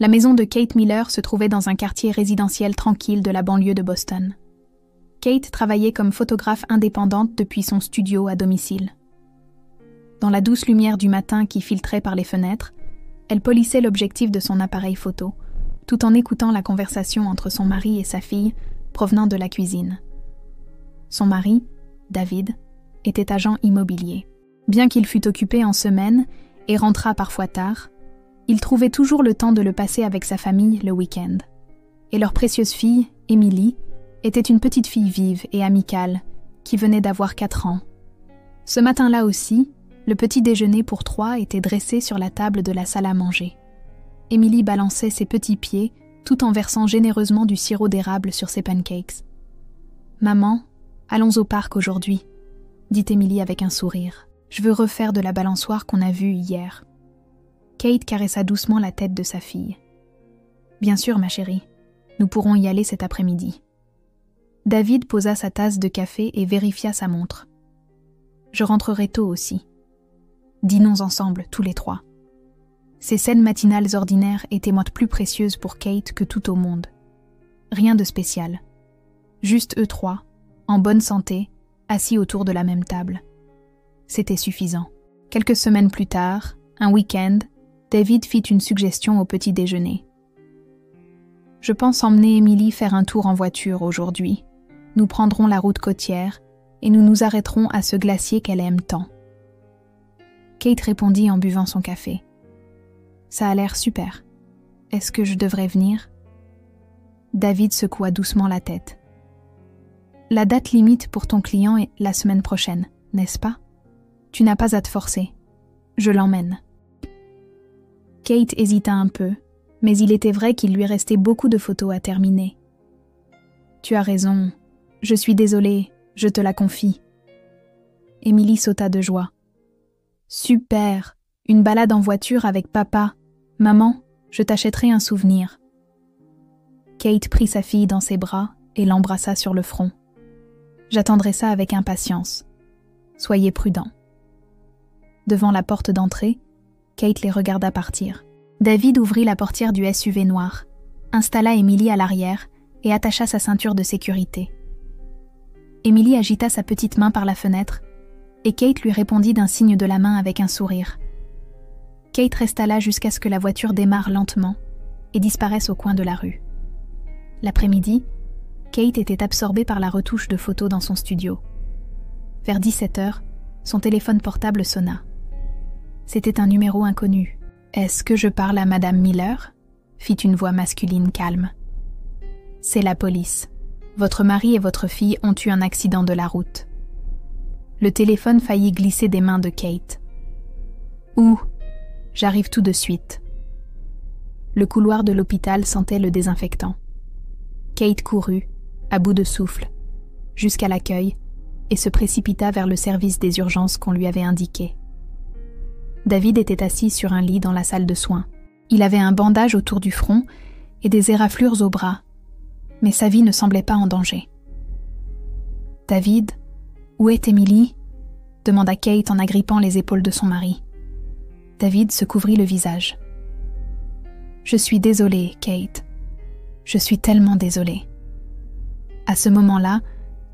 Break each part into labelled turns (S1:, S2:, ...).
S1: La maison de Kate Miller se trouvait dans un quartier résidentiel tranquille de la banlieue de Boston. Kate travaillait comme photographe indépendante depuis son studio à domicile. Dans la douce lumière du matin qui filtrait par les fenêtres, elle polissait l'objectif de son appareil photo, tout en écoutant la conversation entre son mari et sa fille provenant de la cuisine. Son mari, David, était agent immobilier. Bien qu'il fût occupé en semaine et rentrât parfois tard, il trouvait toujours le temps de le passer avec sa famille le week-end. Et leur précieuse fille, Emily, était une petite fille vive et amicale qui venait d'avoir 4 ans. Ce matin-là aussi, le petit déjeuner pour 3 était dressé sur la table de la salle à manger. Emily balançait ses petits pieds tout en versant généreusement du sirop d'érable sur ses pancakes. « Maman, allons au parc aujourd'hui, » dit Emily avec un sourire. « Je veux refaire de la balançoire qu'on a vue hier. » Kate caressa doucement la tête de sa fille. « Bien sûr, ma chérie, nous pourrons y aller cet après-midi. » David posa sa tasse de café et vérifia sa montre. « Je rentrerai tôt aussi. Dînons ensemble, tous les 3. » Ces scènes matinales ordinaires étaient plus précieuses pour Kate que tout au monde. Rien de spécial. Juste eux 3, en bonne santé, assis autour de la même table. C'était suffisant. Quelques semaines plus tard, un week-end, David fit une suggestion au petit déjeuner. « Je pense emmener Emily faire un tour en voiture aujourd'hui. Nous prendrons la route côtière et nous nous arrêterons à ce glacier qu'elle aime tant. » Kate répondit en buvant son café. « Ça a l'air super. Est-ce que je devrais venir ?» David secoua doucement la tête. « La date limite pour ton client est la semaine prochaine, n'est-ce pas? Tu n'as pas à te forcer. Je l'emmène. » Kate hésita un peu, mais il était vrai qu'il lui restait beaucoup de photos à terminer. « Tu as raison. Je suis désolée, je te la confie. » Emily sauta de joie. « Super! Une balade en voiture avec papa. Maman, je t'achèterai un souvenir. » Kate prit sa fille dans ses bras et l'embrassa sur le front. « J'attendrai ça avec impatience. Soyez prudents. » Devant la porte d'entrée, Kate les regarda partir. David ouvrit la portière du SUV noir, installa Emily à l'arrière et attacha sa ceinture de sécurité. Emily agita sa petite main par la fenêtre et Kate lui répondit d'un signe de la main avec un sourire. Kate resta là jusqu'à ce que la voiture démarre lentement et disparaisse au coin de la rue. L'après-midi, Kate était absorbée par la retouche de photos dans son studio. Vers 17h, son téléphone portable sonna. C'était un numéro inconnu. « Est-ce que je parle à Madame Miller ?» fit une voix masculine calme. « C'est la police. Votre mari et votre fille ont eu un accident de la route. » Le téléphone faillit glisser des mains de Kate. « Où ? J'arrive tout de suite. » Le couloir de l'hôpital sentait le désinfectant. Kate courut, à bout de souffle, jusqu'à l'accueil et se précipita vers le service des urgences qu'on lui avait indiqué. David était assis sur un lit dans la salle de soins. Il avait un bandage autour du front et des éraflures au bras, mais sa vie ne semblait pas en danger. « David, où est Emily ?» demanda Kate en agrippant les épaules de son mari. David se couvrit le visage. « Je suis désolée, Kate. Je suis tellement désolée. » À ce moment-là,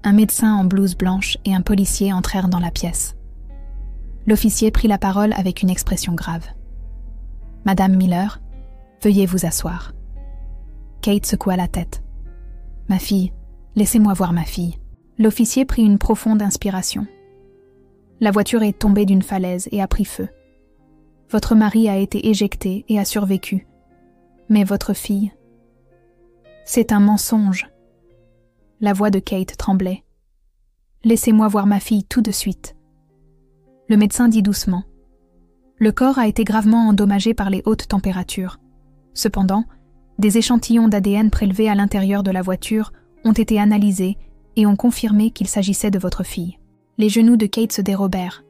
S1: un médecin en blouse blanche et un policier entrèrent dans la pièce. L'officier prit la parole avec une expression grave. « Madame Miller, veuillez vous asseoir. » Kate secoua la tête. « Ma fille, laissez-moi voir ma fille. » L'officier prit une profonde inspiration. « La voiture est tombée d'une falaise et a pris feu. Votre mari a été éjecté et a survécu. Mais votre fille... » « C'est un mensonge. » La voix de Kate tremblait. « Laissez-moi voir ma fille tout de suite. » Le médecin dit doucement. « Le corps a été gravement endommagé par les hautes températures. Cependant, des échantillons d'ADN prélevés à l'intérieur de la voiture ont été analysés et ont confirmé qu'il s'agissait de votre fille. » Les genoux de Kate se dérobèrent.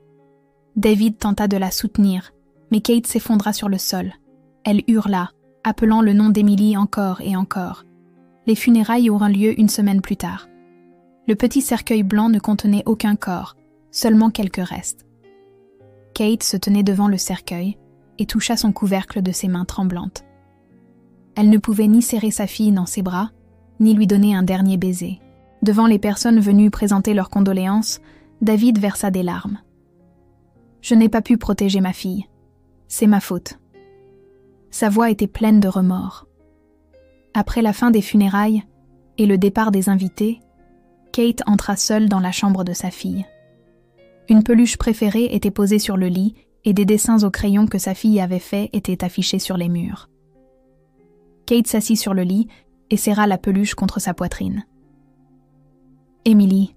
S1: David tenta de la soutenir, mais Kate s'effondra sur le sol. Elle hurla, appelant le nom d'Emily encore et encore. Les funérailles auront lieu une semaine plus tard. Le petit cercueil blanc ne contenait aucun corps, seulement quelques restes. Kate se tenait devant le cercueil et toucha son couvercle de ses mains tremblantes. Elle ne pouvait ni serrer sa fille dans ses bras, ni lui donner un dernier baiser. Devant les personnes venues présenter leurs condoléances, David versa des larmes. « Je n'ai pas pu protéger ma fille. C'est ma faute. » Sa voix était pleine de remords. Après la fin des funérailles et le départ des invités, Kate entra seule dans la chambre de sa fille. Une peluche préférée était posée sur le lit et des dessins au crayon que sa fille avait faits étaient affichés sur les murs. Kate s'assit sur le lit et serra la peluche contre sa poitrine. « Emily,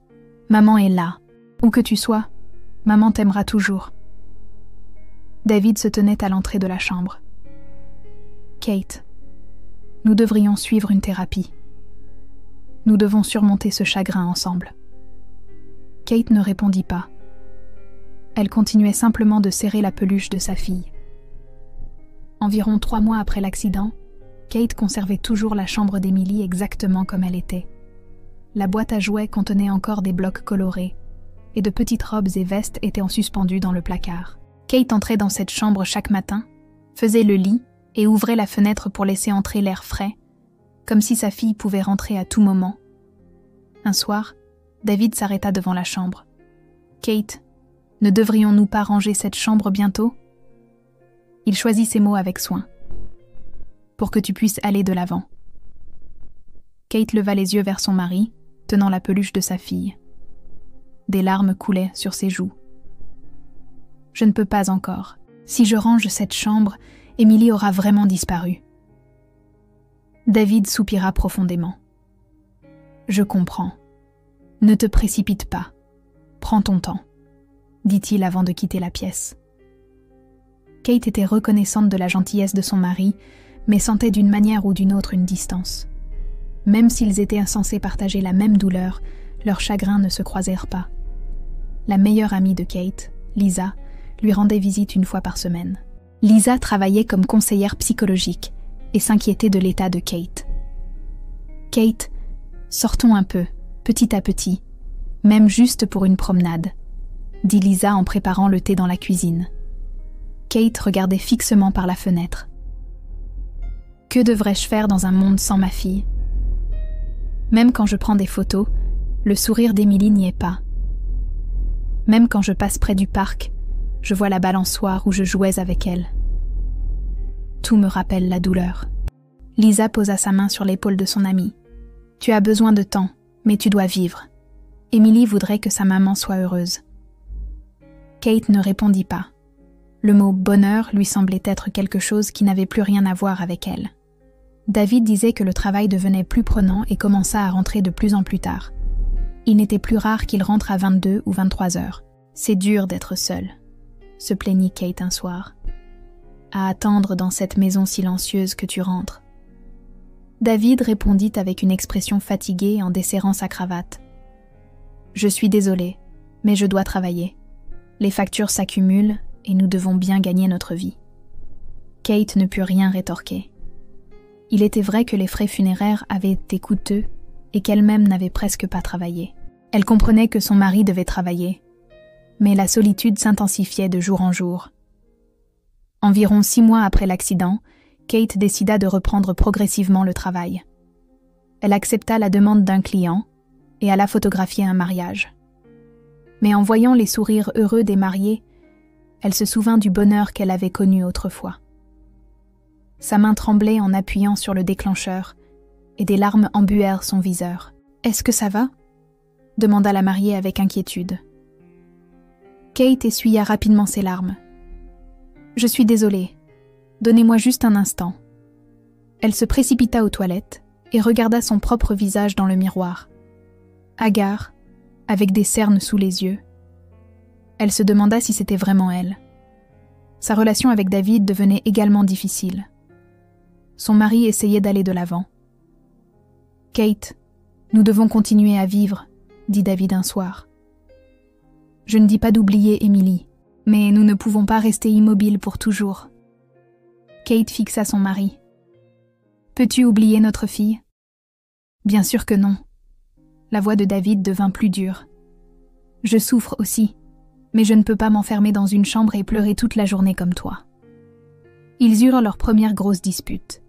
S1: maman est là. Où que tu sois, maman t'aimera toujours. » David se tenait à l'entrée de la chambre. « Kate, nous devrions suivre une thérapie. Nous devons surmonter ce chagrin ensemble. » Kate ne répondit pas. Elle continuait simplement de serrer la peluche de sa fille. Environ 3 mois après l'accident, Kate conservait toujours la chambre d'Emily exactement comme elle était. La boîte à jouets contenait encore des blocs colorés, et de petites robes et vestes étaient en suspendus dans le placard. Kate entrait dans cette chambre chaque matin, faisait le lit et ouvrait la fenêtre pour laisser entrer l'air frais, comme si sa fille pouvait rentrer à tout moment. Un soir, David s'arrêta devant la chambre. « Kate, ne devrions-nous pas ranger cette chambre bientôt ?» Il choisit ses mots avec soin. « Pour que tu puisses aller de l'avant. » Kate leva les yeux vers son mari, tenant la peluche de sa fille. Des larmes coulaient sur ses joues. « Je ne peux pas encore. Si je range cette chambre, Emily aura vraiment disparu. » David soupira profondément. « Je comprends. Ne te précipite pas. Prends ton temps, » dit-il avant de quitter la pièce. Kate était reconnaissante de la gentillesse de son mari, mais sentait d'une manière ou d'une autre une distance. Même s'ils étaient censés partager la même douleur, leurs chagrins ne se croisèrent pas. La meilleure amie de Kate, Lisa, lui rendait visite 1 fois par semaine. Lisa travaillait comme conseillère psychologique et s'inquiétait de l'état de Kate. « Kate, sortons un peu, petit à petit, même juste pour une promenade, » dit Lisa en préparant le thé dans la cuisine. Kate regardait fixement par la fenêtre. « Que devrais-je faire dans un monde sans ma fille ? Même quand je prends des photos, le sourire d'Emily n'y est pas. Même quand je passe près du parc, je vois la balançoire où je jouais avec elle. Tout me rappelle la douleur. » Lisa posa sa main sur l'épaule de son amie. « Tu as besoin de temps, mais tu dois vivre. Emily voudrait que sa maman soit heureuse. » Kate ne répondit pas. Le mot « bonheur » lui semblait être quelque chose qui n'avait plus rien à voir avec elle. David disait que le travail devenait plus prenant et commença à rentrer de plus en plus tard. Il n'était plus rare qu'il rentre à 22 ou 23 heures. « C'est dur d'être seul », se plaignit Kate un soir. « À attendre dans cette maison silencieuse que tu rentres. » David répondit avec une expression fatiguée en desserrant sa cravate. « Je suis désolée, mais je dois travailler. Les factures s'accumulent et nous devons bien gagner notre vie. » Kate ne put rien rétorquer. Il était vrai que les frais funéraires avaient été coûteux et qu'elle-même n'avait presque pas travaillé. Elle comprenait que son mari devait travailler, mais la solitude s'intensifiait de jour en jour. Environ 6 mois après l'accident, Kate décida de reprendre progressivement le travail. Elle accepta la demande d'un client et alla photographier un mariage. Mais en voyant les sourires heureux des mariés, elle se souvint du bonheur qu'elle avait connu autrefois. Sa main tremblait en appuyant sur le déclencheur et des larmes embuèrent son viseur. « Est-ce que ça va ?» demanda la mariée avec inquiétude. Kate essuya rapidement ses larmes. « Je suis désolée. Donnez-moi juste un instant. » Elle se précipita aux toilettes et regarda son propre visage dans le miroir. Hagard, avec des cernes sous les yeux. Elle se demanda si c'était vraiment elle. Sa relation avec David devenait également difficile. Son mari essayait d'aller de l'avant. « Kate, nous devons continuer à vivre, » dit David un soir. « Je ne dis pas d'oublier Emily, mais nous ne pouvons pas rester immobiles pour toujours. » Kate fixa son mari. « Peux-tu oublier notre fille ? » « Bien sûr que non. » La voix de David devint plus dure. « Je souffre aussi, mais je ne peux pas m'enfermer dans une chambre et pleurer toute la journée comme toi. » Ils eurent leur première grosse dispute.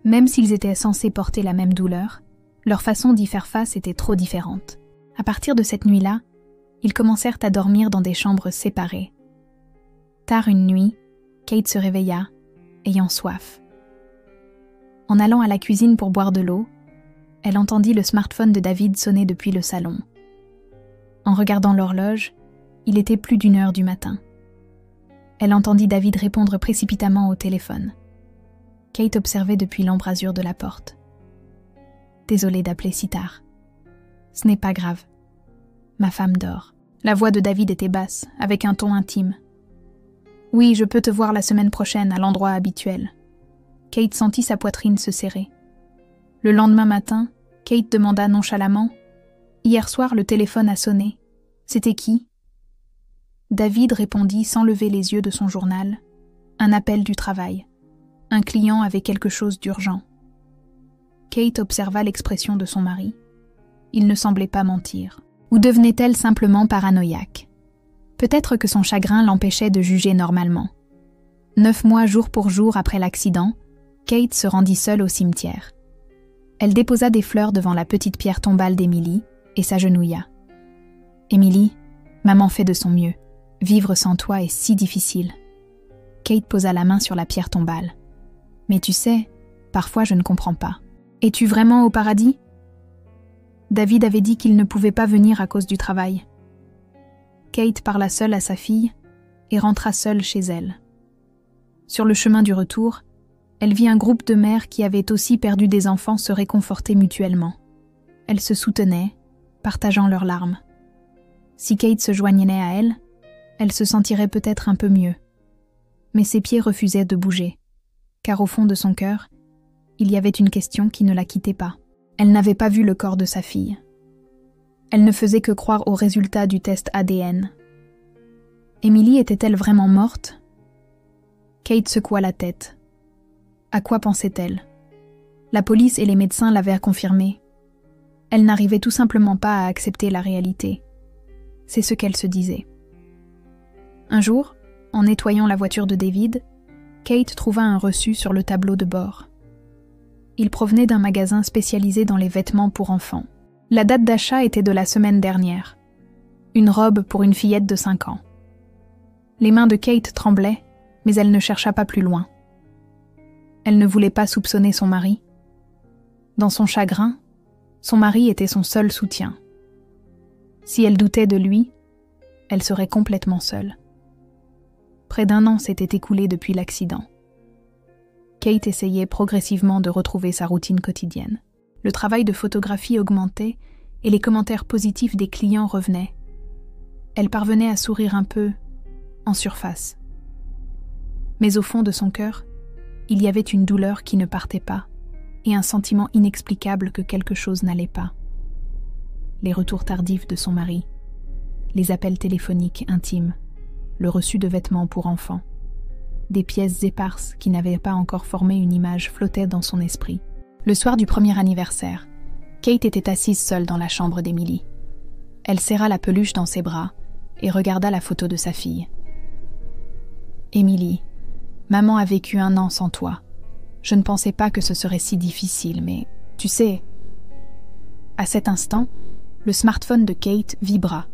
S1: Même s'ils étaient censés porter la même douleur, leur façon d'y faire face était trop différente. À partir de cette nuit-là, ils commencèrent à dormir dans des chambres séparées. Tard une nuit, Kate se réveilla, ayant soif. En allant à la cuisine pour boire de l'eau, elle entendit le smartphone de David sonner depuis le salon. En regardant l'horloge, il était plus d'1h du matin. Elle entendit David répondre précipitamment au téléphone. Kate observait depuis l'embrasure de la porte. « Désolée d'appeler si tard. Ce n'est pas grave. Ma femme dort. » La voix de David était basse, avec un ton intime. « Oui, je peux te voir la semaine prochaine à l'endroit habituel. » Kate sentit sa poitrine se serrer. Le lendemain matin, Kate demanda nonchalamment « Hier soir, le téléphone a sonné. C'était qui ?» David répondit sans lever les yeux de son journal. Un appel du travail. Un client avait quelque chose d'urgent. Kate observa l'expression de son mari. Il ne semblait pas mentir. Ou devenait-elle simplement paranoïaque? Peut-être que son chagrin l'empêchait de juger normalement. 9 mois jour pour jour après l'accident, Kate se rendit seule au cimetière. Elle déposa des fleurs devant la petite pierre tombale d'Emily et s'agenouilla. « Emily, maman fait de son mieux. Vivre sans toi est si difficile. » Kate posa la main sur la pierre tombale. « Mais tu sais, parfois je ne comprends pas. Es-tu vraiment au paradis ?» David avait dit qu'il ne pouvait pas venir à cause du travail. Kate parla seule à sa fille et rentra seule chez elle. Sur le chemin du retour, elle vit un groupe de mères qui avaient aussi perdu des enfants se réconforter mutuellement. Elles se soutenaient, partageant leurs larmes. Si Kate se joignait à elles, elle se sentirait peut-être un peu mieux. Mais ses pieds refusaient de bouger, car au fond de son cœur, il y avait une question qui ne la quittait pas. Elle n'avait pas vu le corps de sa fille. Elle ne faisait que croire aux résultats du test ADN. Emily était-elle vraiment morte? Kate secoua la tête. À quoi pensait-elle? La police et les médecins l'avaient confirmé. Elle n'arrivait tout simplement pas à accepter la réalité. C'est ce qu'elle se disait. Un jour, en nettoyant la voiture de David, Kate trouva un reçu sur le tableau de bord. Il provenait d'un magasin spécialisé dans les vêtements pour enfants. La date d'achat était de la semaine dernière. Une robe pour une fillette de 5 ans. Les mains de Kate tremblaient, mais elle ne chercha pas plus loin. Elle ne voulait pas soupçonner son mari. Dans son chagrin, son mari était son seul soutien. Si elle doutait de lui, elle serait complètement seule. Près d'1 an s'était écoulé depuis l'accident. Kate essayait progressivement de retrouver sa routine quotidienne. Le travail de photographie augmentait et les commentaires positifs des clients revenaient. Elle parvenait à sourire un peu, en surface. Mais au fond de son cœur, il y avait une douleur qui ne partait pas et un sentiment inexplicable que quelque chose n'allait pas. Les retours tardifs de son mari, les appels téléphoniques intimes, le reçu de vêtements pour enfants, des pièces éparses qui n'avaient pas encore formé une image flottaient dans son esprit. Le soir du premier anniversaire, Kate était assise seule dans la chambre d'Emily. Elle serra la peluche dans ses bras et regarda la photo de sa fille. « Emily, maman a vécu 1 an sans toi. Je ne pensais pas que ce serait si difficile, mais tu sais... » À cet instant, le smartphone de Kate vibra.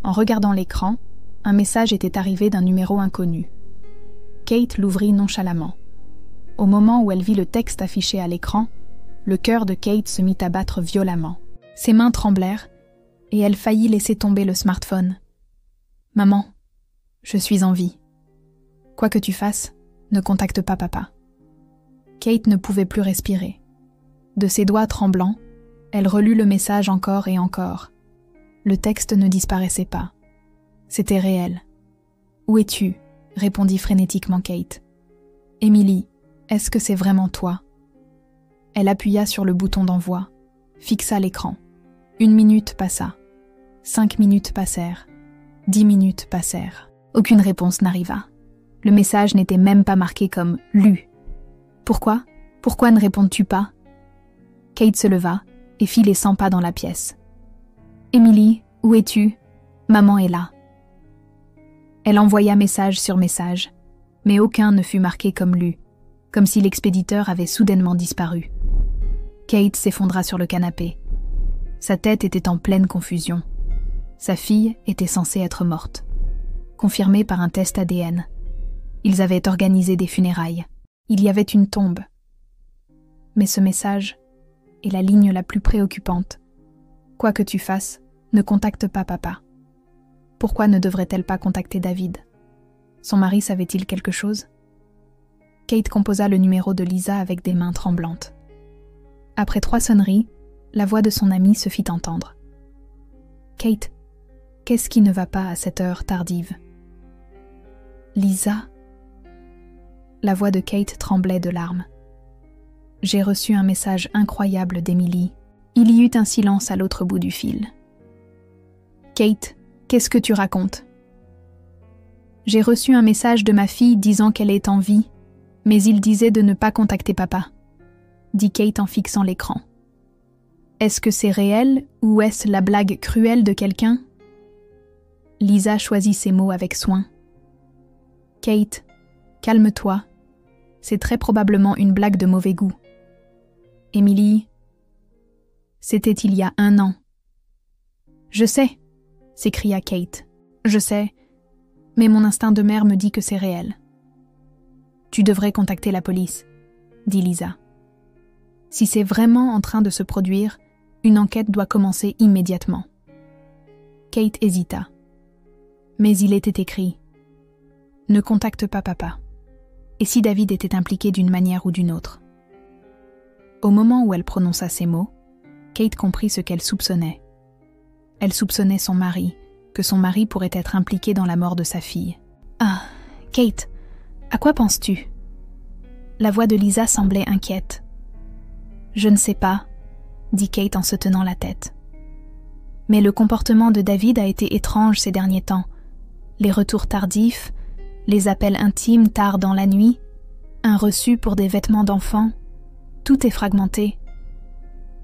S1: En regardant l'écran, un message était arrivé d'un numéro inconnu. Kate l'ouvrit nonchalamment. Au moment où elle vit le texte affiché à l'écran, le cœur de Kate se mit à battre violemment. Ses mains tremblèrent et elle faillit laisser tomber le smartphone. « Maman, je suis en vie. Quoi que tu fasses, ne contacte pas papa. » Kate ne pouvait plus respirer. De ses doigts tremblants, elle relut le message encore et encore. Le texte ne disparaissait pas. C'était réel. « Où es-tu » répondit frénétiquement Kate. « Emily, est-ce que c'est vraiment toi ?» Elle appuya sur le bouton d'envoi, fixa l'écran. 1 minute passa. 5 minutes passèrent. 10 minutes passèrent. Aucune réponse n'arriva. Le message n'était même pas marqué comme « lu ». Pourquoi ? Pourquoi ne réponds-tu pas ? Kate se leva et fit les 100 pas dans la pièce. « Emily, où es-tu ? Maman est là. » Elle envoya message sur message, mais aucun ne fut marqué comme lu. comme si l'expéditeur avait soudainement disparu. Kate s'effondra sur le canapé. Sa tête était en pleine confusion. Sa fille était censée être morte, confirmée par un test ADN. Ils avaient organisé des funérailles. Il y avait une tombe. Mais ce message est la ligne la plus préoccupante. Quoi que tu fasses, ne contacte pas papa. Pourquoi ne devrait-elle pas contacter David? Son mari savait-il quelque chose? Kate composa le numéro de Lisa avec des mains tremblantes. Après 3 sonneries, la voix de son amie se fit entendre. « Kate, qu'est-ce qui ne va pas à cette heure tardive ?»« Lisa ?» La voix de Kate tremblait de larmes. « J'ai reçu un message incroyable d'Emily. » Il y eut un silence à l'autre bout du fil. « Kate, qu'est-ce que tu racontes ?»« J'ai reçu un message de ma fille disant qu'elle est en vie, mais il disait de ne pas contacter papa. » dit Kate en fixant l'écran. Est-ce que c'est réel ou est-ce la blague cruelle de quelqu'un? Lisa choisit ses mots avec soin. Kate, calme-toi. C'est très probablement une blague de mauvais goût. Emily, c'était il y a 1 an. Je sais, s'écria Kate. Je sais, mais mon instinct de mère me dit que c'est réel. Tu devrais contacter la police, dit Lisa. Si c'est vraiment en train de se produire, une enquête doit commencer immédiatement. Kate hésita. Mais il était écrit « Ne contacte pas papa ». Et si David était impliqué d'une manière ou d'une autre? Au moment où elle prononça ces mots, Kate comprit ce qu'elle soupçonnait. Elle soupçonnait son mari, que son mari pourrait être impliqué dans la mort de sa fille. « Ah, Kate, à quoi penses-tu » La voix de Lisa semblait inquiète. « Je ne sais pas », dit Kate en se tenant la tête. Mais le comportement de David a été étrange ces derniers temps. Les retours tardifs, les appels intimes tard dans la nuit, un reçu pour des vêtements d'enfant, tout est fragmenté.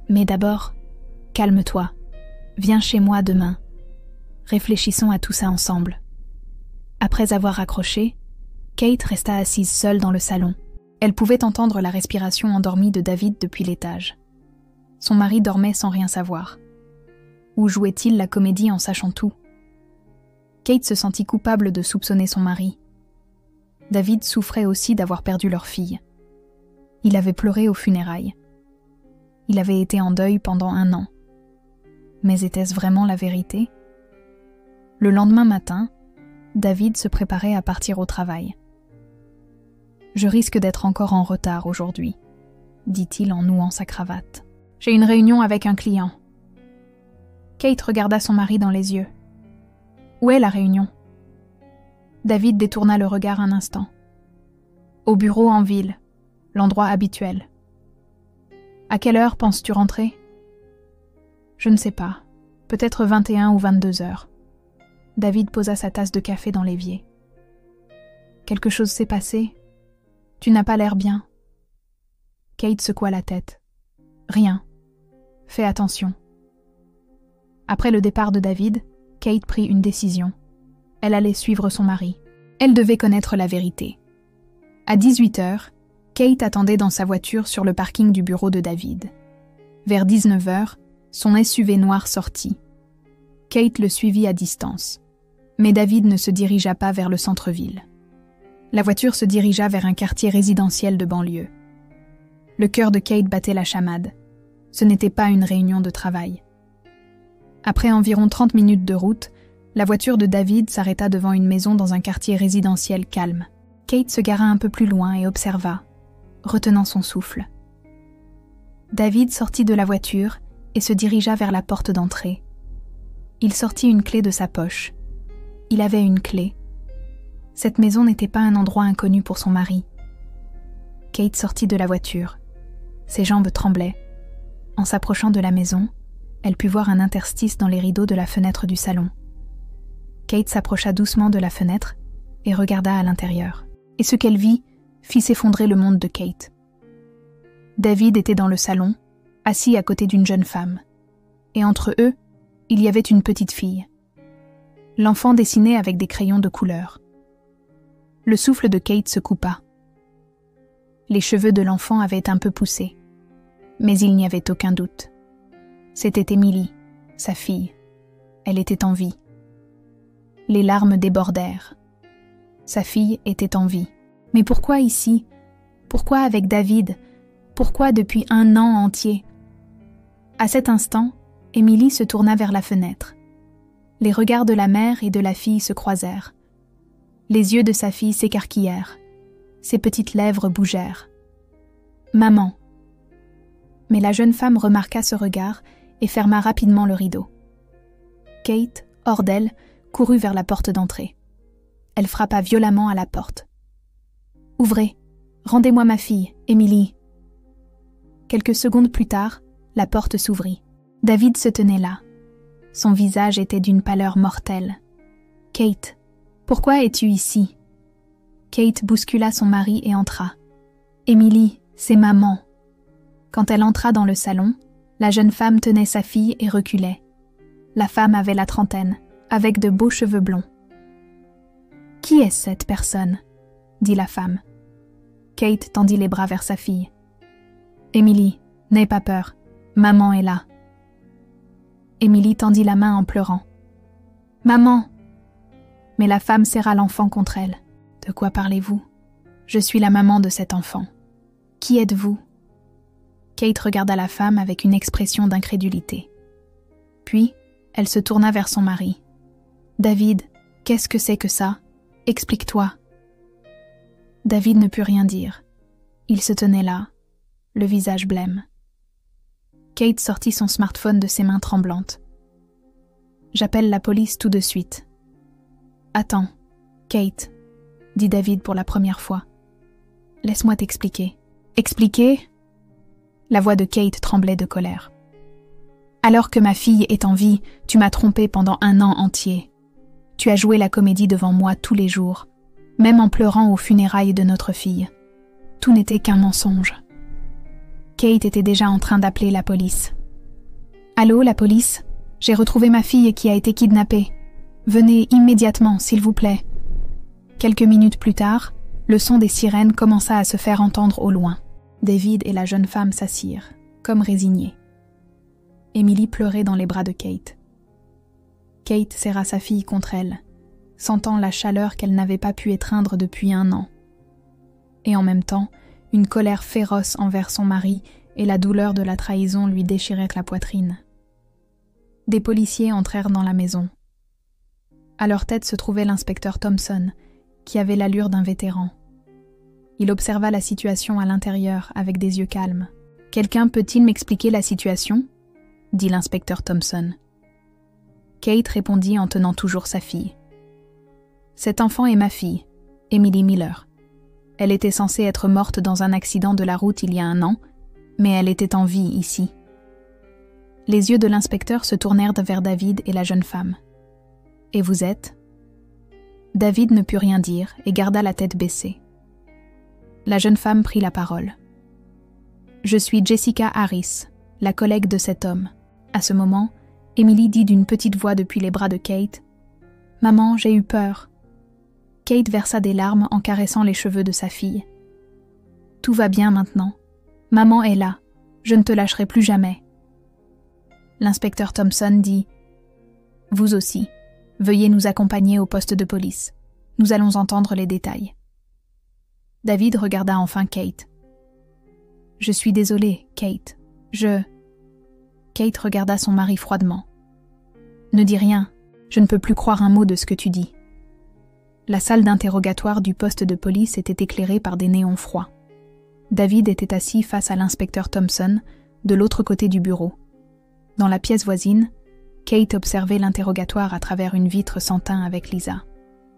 S1: Mais d'abord, calme-toi. Viens chez moi demain. Réfléchissons à tout ça ensemble. Après avoir raccroché, Kate resta assise seule dans le salon. Elle pouvait entendre la respiration endormie de David depuis l'étage. Son mari dormait sans rien savoir. Où jouait-il la comédie en sachant tout? Kate se sentit coupable de soupçonner son mari. David souffrait aussi d'avoir perdu leur fille. Il avait pleuré aux funérailles. Il avait été en deuil pendant 1 an. Mais était-ce vraiment la vérité? Le lendemain matin, David se préparait à partir au travail. « Je risque d'être encore en retard aujourd'hui, » dit-il en nouant sa cravate. « J'ai une réunion avec un client. » Kate regarda son mari dans les yeux. « Où est la réunion ?» David détourna le regard un instant. « Au bureau en ville, l'endroit habituel. »« À quelle heure penses-tu rentrer ?»« Je ne sais pas, peut-être 21 ou 22 heures. » David posa sa tasse de café dans l'évier. « Quelque chose s'est passé ? Tu n'as pas l'air bien. » Kate secoua la tête. « Rien. Fais attention. » Après le départ de David, Kate prit une décision. Elle allait suivre son mari. Elle devait connaître la vérité. À 18h, Kate attendait dans sa voiture sur le parking du bureau de David. Vers 19h, son SUV noir sortit. Kate le suivit à distance. Mais David ne se dirigea pas vers le centre-ville. La voiture se dirigea vers un quartier résidentiel de banlieue. Le cœur de Kate battait la chamade. Ce n'était pas une réunion de travail. Après environ 30 minutes de route, la voiture de David s'arrêta devant une maison dans un quartier résidentiel calme. Kate se gara un peu plus loin et observa, retenant son souffle. David sortit de la voiture et se dirigea vers la porte d'entrée. Il sortit une clé de sa poche. Il avait une clé. Cette maison n'était pas un endroit inconnu pour son mari. Kate sortit de la voiture. Ses jambes tremblaient. En s'approchant de la maison, elle put voir un interstice dans les rideaux de la fenêtre du salon. Kate s'approcha doucement de la fenêtre et regarda à l'intérieur. Et ce qu'elle vit fit s'effondrer le monde de Kate. David était dans le salon, assis à côté d'une jeune femme. Et entre eux, il y avait une petite fille. L'enfant dessinait avec des crayons de couleur. Le souffle de Kate se coupa. Les cheveux de l'enfant avaient un peu poussé. Mais il n'y avait aucun doute. C'était Emily, sa fille. Elle était en vie. Les larmes débordèrent. Sa fille était en vie. Mais pourquoi ici? Pourquoi avec David? Pourquoi depuis un an entier? À cet instant, Emily se tourna vers la fenêtre. Les regards de la mère et de la fille se croisèrent. Les yeux de sa fille s'écarquillèrent. Ses petites lèvres bougèrent. « Maman !» Mais la jeune femme remarqua ce regard et ferma rapidement le rideau. Kate, hors d'elle, courut vers la porte d'entrée. Elle frappa violemment à la porte. « Ouvrez, rendez-moi ma fille, Emily. » Quelques secondes plus tard, la porte s'ouvrit. David se tenait là. Son visage était d'une pâleur mortelle. « Kate, pourquoi es-tu ici ?» Kate bouscula son mari et entra. « Emily, c'est maman. » Quand elle entra dans le salon, la jeune femme tenait sa fille et reculait. La femme avait la trentaine, avec de beaux cheveux blonds. « Qui est cette personne ?» dit la femme. Kate tendit les bras vers sa fille. « Emily, n'aie pas peur, maman est là. » Emily tendit la main en pleurant. « Maman !» Mais la femme serra l'enfant contre elle. « De quoi parlez-vous ? Je suis la maman de cet enfant. Qui êtes-vous » Kate regarda la femme avec une expression d'incrédulité. Puis, elle se tourna vers son mari. « David, qu'est-ce que c'est que ça ? Explique-toi. » David ne put rien dire. Il se tenait là, le visage blême. Kate sortit son smartphone de ses mains tremblantes. « J'appelle la police tout de suite. »« Attends, Kate, » dit David pour la première fois. « Laisse-moi t'expliquer. »« Expliquer ?» La voix de Kate tremblait de colère. « Alors que ma fille est en vie, tu m'as trompée pendant un an entier. Tu as joué la comédie devant moi tous les jours, même en pleurant aux funérailles de notre fille. Tout n'était qu'un mensonge. » Kate était déjà en train d'appeler la police. « Allô, la police ? J'ai retrouvé ma fille qui a été kidnappée. Venez immédiatement, s'il vous plaît. » Quelques minutes plus tard, le son des sirènes commença à se faire entendre au loin. David et la jeune femme s'assirent, comme résignés. Emily pleurait dans les bras de Kate. Kate serra sa fille contre elle, sentant la chaleur qu'elle n'avait pas pu étreindre depuis un an. Et en même temps, une colère féroce envers son mari et la douleur de la trahison lui déchiraient la poitrine. Des policiers entrèrent dans la maison. À leur tête se trouvait l'inspecteur Thompson, qui avait l'allure d'un vétéran. Il observa la situation à l'intérieur avec des yeux calmes. « Quelqu'un peut-il m'expliquer la situation ?» dit l'inspecteur Thompson. Kate répondit en tenant toujours sa fille. « Cet enfant est ma fille, Emily Miller. Elle était censée être morte dans un accident de la route il y a un an, mais elle était en vie ici. » Les yeux de l'inspecteur se tournèrent vers David et la jeune femme. « Et vous êtes ?» David ne put rien dire et garda la tête baissée. La jeune femme prit la parole. « Je suis Jessica Harris, la collègue de cet homme. » À ce moment, Emily dit d'une petite voix depuis les bras de Kate. « Maman, j'ai eu peur. » Kate versa des larmes en caressant les cheveux de sa fille. « Tout va bien maintenant. Maman est là. Je ne te lâcherai plus jamais. » L'inspecteur Thompson dit « Vous aussi, veuillez nous accompagner au poste de police. Nous allons entendre les détails. » David regarda enfin Kate. « Je suis désolée, Kate. Kate regarda son mari froidement. « Ne dis rien, je ne peux plus croire un mot de ce que tu dis. » La salle d'interrogatoire du poste de police était éclairée par des néons froids. David était assis face à l'inspecteur Thompson, de l'autre côté du bureau. Dans la pièce voisine, Kate observait l'interrogatoire à travers une vitre sans teint avec Lisa.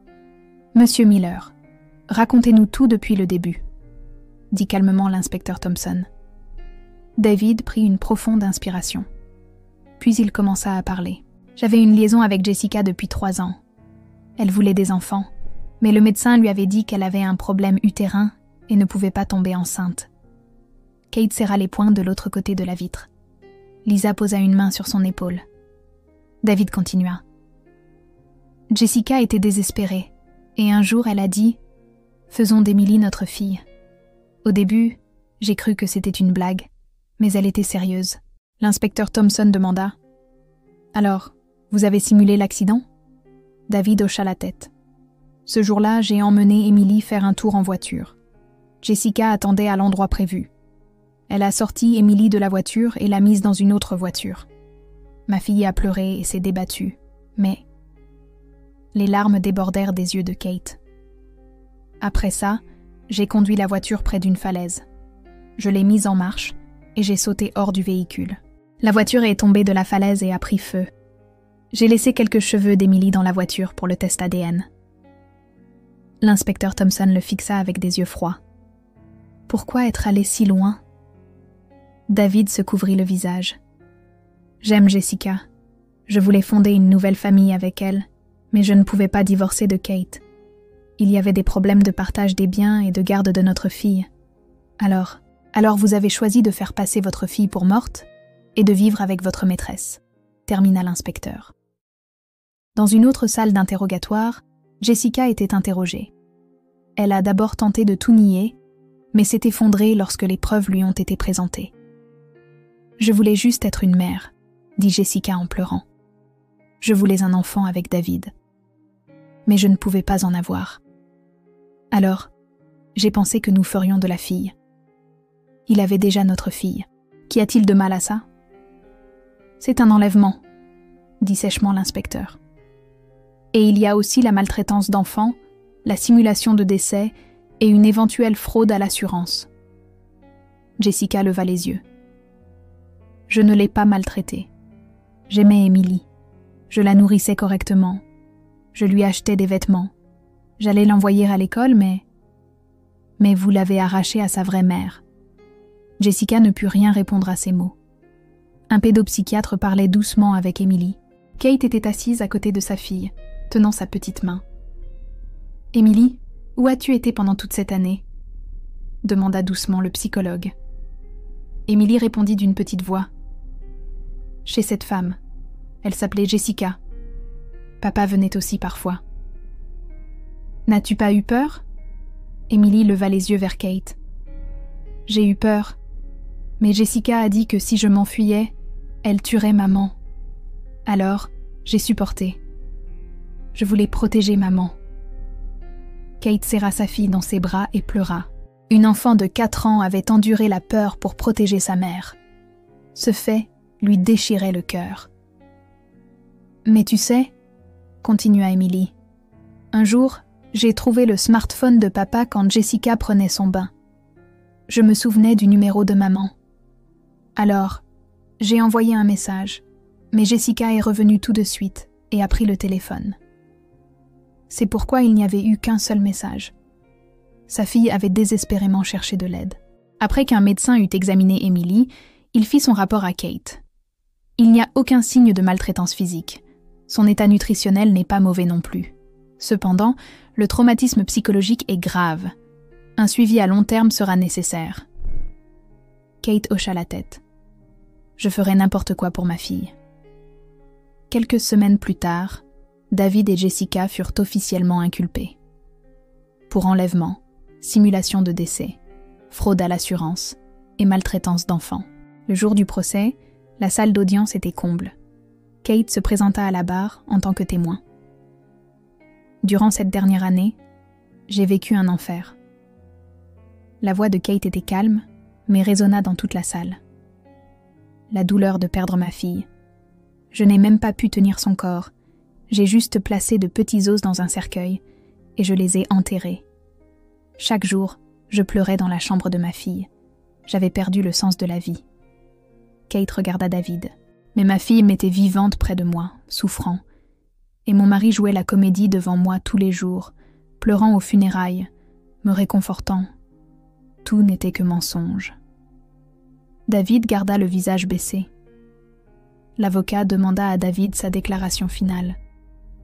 S1: « Monsieur Miller, racontez-nous tout depuis le début, » dit calmement l'inspecteur Thompson. David prit une profonde inspiration. Puis il commença à parler. « J'avais une liaison avec Jessica depuis 3 ans. Elle voulait des enfants, mais le médecin lui avait dit qu'elle avait un problème utérin et ne pouvait pas tomber enceinte. » Kate serra les poings de l'autre côté de la vitre. Lisa posa une main sur son épaule. David continua. « Jessica était désespérée, et un jour elle a dit « Faisons d'Emily notre fille. » Au début, j'ai cru que c'était une blague, mais elle était sérieuse. L'inspecteur Thompson demanda « Alors, vous avez simulé l'accident ?» David hocha la tête. Ce jour-là, j'ai emmené Emily faire un tour en voiture. Jessica attendait à l'endroit prévu. Elle a sorti Emily de la voiture et l'a mise dans une autre voiture. Ma fille a pleuré et s'est débattue, mais les larmes débordèrent des yeux de Kate. Après ça, j'ai conduit la voiture près d'une falaise. Je l'ai mise en marche et j'ai sauté hors du véhicule. La voiture est tombée de la falaise et a pris feu. J'ai laissé quelques cheveux d'Emily dans la voiture pour le test ADN. L'inspecteur Thompson le fixa avec des yeux froids. Pourquoi être allé si loin ? David se couvrit le visage. J'aime Jessica. Je voulais fonder une nouvelle famille avec elle, mais je ne pouvais pas divorcer de Kate. Il y avait des problèmes de partage des biens et de garde de notre fille. Alors vous avez choisi de faire passer votre fille pour morte et de vivre avec votre maîtresse, termina l'inspecteur. Dans une autre salle d'interrogatoire, Jessica était interrogée. Elle a d'abord tenté de tout nier, mais s'est effondrée lorsque les preuves lui ont été présentées. « Je voulais juste être une mère », dit Jessica en pleurant. « Je voulais un enfant avec David. Mais je ne pouvais pas en avoir. Alors, j'ai pensé que nous ferions de la fille. Il avait déjà notre fille. Qu'y a-t-il de mal à ça ? » « C'est un enlèvement, » dit sèchement l'inspecteur. « Et il y a aussi la maltraitance d'enfants, la simulation de décès et une éventuelle fraude à l'assurance. » Jessica leva les yeux. « Je ne l'ai pas maltraitée. J'aimais Emily. Je la nourrissais correctement. Je lui achetais des vêtements. J'allais l'envoyer à l'école, mais vous l'avez arrachée à sa vraie mère. » Jessica ne put rien répondre à ces mots. Un pédopsychiatre parlait doucement avec Emily. Kate était assise à côté de sa fille, tenant sa petite main. « Emily, où as-tu été pendant toute cette année ?» demanda doucement le psychologue. Emily répondit d'une petite voix. « Chez cette femme. Elle s'appelait Jessica. Papa venait aussi parfois. »« N'as-tu pas eu peur ?» Emily leva les yeux vers Kate. « J'ai eu peur, mais Jessica a dit que si je m'enfuyais, elle tuerait maman. Alors, j'ai supporté. Je voulais protéger maman. » Kate serra sa fille dans ses bras et pleura. Une enfant de 4 ans avait enduré la peur pour protéger sa mère. Ce fait lui déchirait le cœur. « Mais tu sais, » continua Emily, « un jour, j'ai trouvé le smartphone de papa quand Jessica prenait son bain. Je me souvenais du numéro de maman. Alors, j'ai envoyé un message, mais Jessica est revenue tout de suite et a pris le téléphone. C'est pourquoi il n'y avait eu qu'un seul message. Sa fille avait désespérément cherché de l'aide. Après qu'un médecin eut examiné Emily, il fit son rapport à Kate. Il n'y a aucun signe de maltraitance physique. Son état nutritionnel n'est pas mauvais non plus. Cependant, le traumatisme psychologique est grave. Un suivi à long terme sera nécessaire. Kate hocha la tête. Je ferai n'importe quoi pour ma fille. Quelques semaines plus tard, David et Jessica furent officiellement inculpés. Pour enlèvement, simulation de décès, fraude à l'assurance et maltraitance d'enfants. Le jour du procès, la salle d'audience était comble. Kate se présenta à la barre en tant que témoin. Durant cette dernière année, j'ai vécu un enfer. La voix de Kate était calme, mais résonna dans toute la salle. La douleur de perdre ma fille. Je n'ai même pas pu tenir son corps. J'ai juste placé de petits os dans un cercueil et je les ai enterrés. Chaque jour, je pleurais dans la chambre de ma fille. J'avais perdu le sens de la vie. Kate regarda David. Mais ma fille m'était vivante près de moi, souffrant. Et mon mari jouait la comédie devant moi tous les jours, pleurant aux funérailles, me réconfortant. Tout n'était que mensonge. David garda le visage baissé. L'avocat demanda à David sa déclaration finale.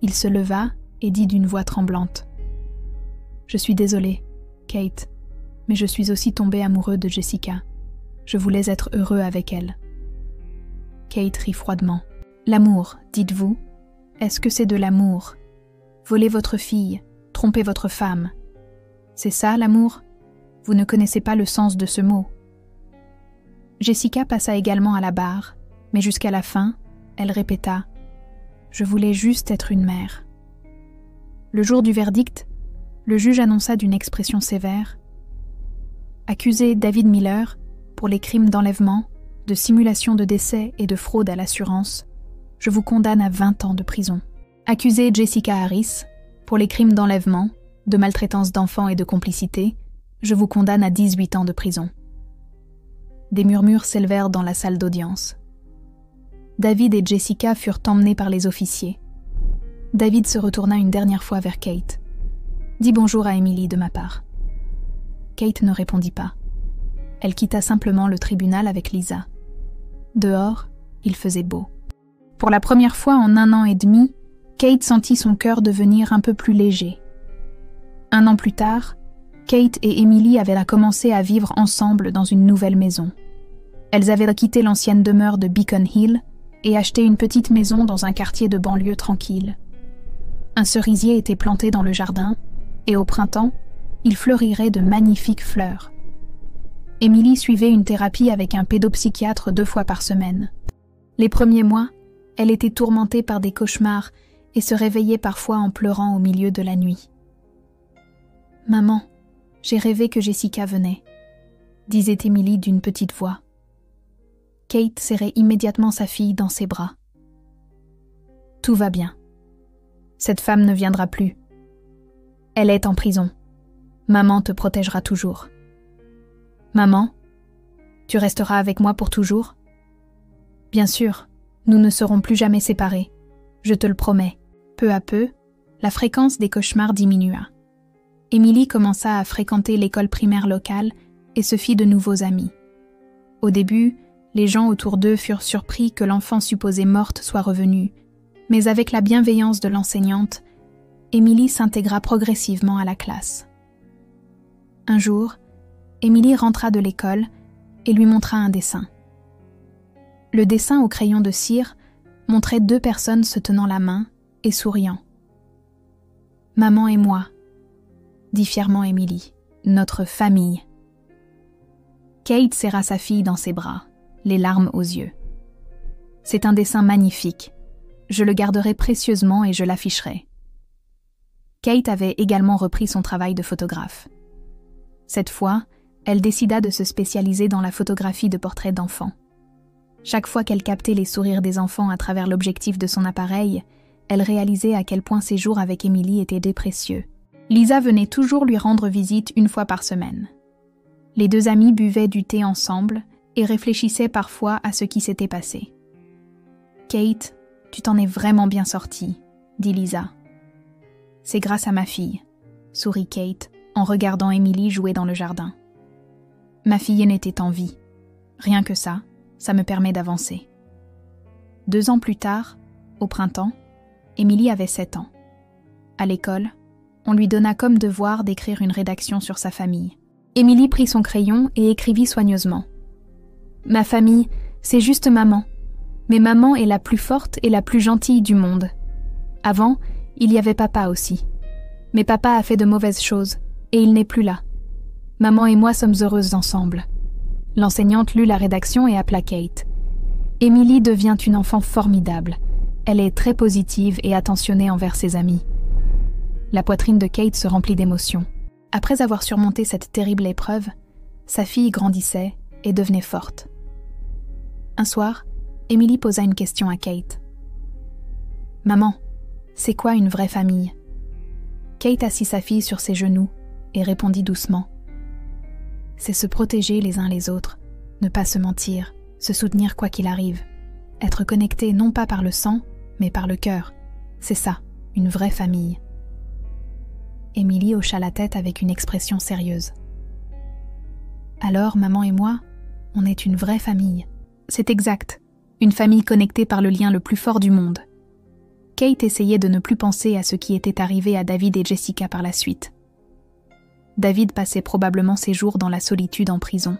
S1: Il se leva et dit d'une voix tremblante. « Je suis désolé, Kate, mais je suis aussi tombé amoureux de Jessica. Je voulais être heureux avec elle. » Kate rit froidement. « L'amour, dites-vous? Est-ce que c'est de l'amour? Voler votre fille, tromper votre femme. C'est ça l'amour? Vous ne connaissez pas le sens de ce mot. » Jessica passa également à la barre, mais jusqu'à la fin, elle répéta « Je voulais juste être une mère. » Le jour du verdict, le juge annonça d'une expression sévère « Accusé David Miller pour les crimes d'enlèvement, de simulation de décès et de fraude à l'assurance, je vous condamne à 20 ans de prison. Accusé Jessica Harris pour les crimes d'enlèvement, de maltraitance d'enfants et de complicité, je vous condamne à 18 ans de prison. » Des murmures s'élevèrent dans la salle d'audience. David et Jessica furent emmenés par les officiers. David se retourna une dernière fois vers Kate. « Dis bonjour à Emily de ma part. » Kate ne répondit pas. Elle quitta simplement le tribunal avec Lisa. Dehors, il faisait beau. Pour la première fois en 1 an et demi, Kate sentit son cœur devenir un peu plus léger. 1 an plus tard, Kate et Emily avaient commencé à vivre ensemble dans une nouvelle maison. Elles avaient quitté l'ancienne demeure de Beacon Hill et acheté une petite maison dans un quartier de banlieue tranquille. Un cerisier était planté dans le jardin, et au printemps, il fleurirait de magnifiques fleurs. Emily suivait une thérapie avec un pédopsychiatre 2 fois par semaine. Les premiers mois, elle était tourmentée par des cauchemars et se réveillait parfois en pleurant au milieu de la nuit. « Maman, j'ai rêvé que Jessica venait », disait Emily d'une petite voix. Kate serrait immédiatement sa fille dans ses bras. « Tout va bien. Cette femme ne viendra plus. Elle est en prison. Maman te protégera toujours. Maman, tu resteras avec moi pour toujours ? Bien sûr, nous ne serons plus jamais séparés. Je te le promets. » Peu à peu, la fréquence des cauchemars diminua. Emily commença à fréquenter l'école primaire locale et se fit de nouveaux amis. Au début, les gens autour d'eux furent surpris que l'enfant supposée morte soit revenue, mais avec la bienveillance de l'enseignante, Emily s'intégra progressivement à la classe. Un jour, Emily rentra de l'école et lui montra un dessin. Le dessin au crayon de cire montrait 2 personnes se tenant la main et souriant. « Maman et moi », dit fièrement Emily, « notre famille. » Kate serra sa fille dans ses bras, les larmes aux yeux. « C'est un dessin magnifique. Je le garderai précieusement et je l'afficherai. » Kate avait également repris son travail de photographe. Cette fois, elle décida de se spécialiser dans la photographie de portraits d'enfants. Chaque fois qu'elle captait les sourires des enfants à travers l'objectif de son appareil, elle réalisait à quel point ses jours avec Emily étaient précieux. Lisa venait toujours lui rendre visite 1 fois par semaine. Les 2 amies buvaient du thé ensemble et réfléchissaient parfois à ce qui s'était passé. « Kate, tu t'en es vraiment bien sortie, » dit Lisa. « C'est grâce à ma fille, » sourit Kate en regardant Emily jouer dans le jardin. « Ma fille était en vie. Rien que ça me permet d'avancer. » 2 ans plus tard, au printemps, Emily avait 7 ans. À l'école, on lui donna comme devoir d'écrire une rédaction sur sa famille. Emily prit son crayon et écrivit soigneusement. « Ma famille, c'est juste maman. Mais maman est la plus forte et la plus gentille du monde. Avant, il y avait papa aussi. Mais papa a fait de mauvaises choses, et il n'est plus là. Maman et moi sommes heureuses ensemble. » L'enseignante lut la rédaction et appela Kate. « Emily devient une enfant formidable. Elle est très positive et attentionnée envers ses amis. » La poitrine de Kate se remplit d'émotion. Après avoir surmonté cette terrible épreuve, sa fille grandissait et devenait forte. Un soir, Emily posa une question à Kate. « Maman, c'est quoi une vraie famille ?» Kate assit sa fille sur ses genoux et répondit doucement. « C'est se protéger les uns les autres, ne pas se mentir, se soutenir quoi qu'il arrive. Être connecté non pas par le sang, mais par le cœur. C'est ça, une vraie famille. » Emily hocha la tête avec une expression sérieuse. « Alors, maman et moi, on est une vraie famille. C'est exact, une famille connectée par le lien le plus fort du monde. » Kate essayait de ne plus penser à ce qui était arrivé à David et Jessica par la suite. David passait probablement ses jours dans la solitude en prison.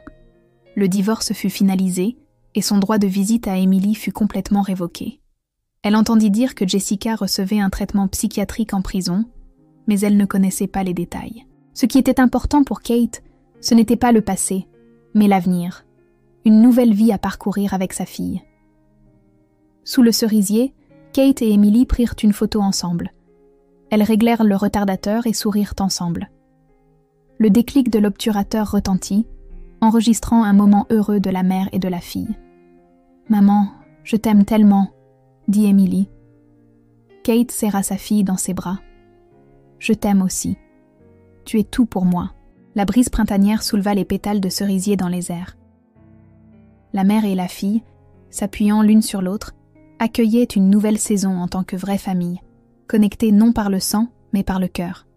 S1: Le divorce fut finalisé et son droit de visite à Emily fut complètement révoqué. Elle entendit dire que Jessica recevait un traitement psychiatrique en prison, mais elle ne connaissait pas les détails. Ce qui était important pour Kate, Ce n'était pas le passé, mais l'avenir. Une nouvelle vie à parcourir avec sa fille. Sous le cerisier, Kate et Emily prirent une photo ensemble. Elles réglèrent le retardateur et sourirent ensemble. Le déclic de l'obturateur retentit, enregistrant un moment heureux de la mère et de la fille. « Maman, je t'aime tellement », dit Emily. Kate serra sa fille dans ses bras. « Je t'aime aussi. Tu es tout pour moi. » La brise printanière souleva les pétales de cerisier dans les airs. La mère et la fille, s'appuyant l'une sur l'autre, accueillaient une nouvelle saison en tant que vraie famille, connectée non par le sang, mais par le cœur.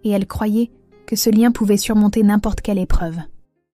S1: Et elles croyaient que ce lien pouvait surmonter n'importe quelle épreuve.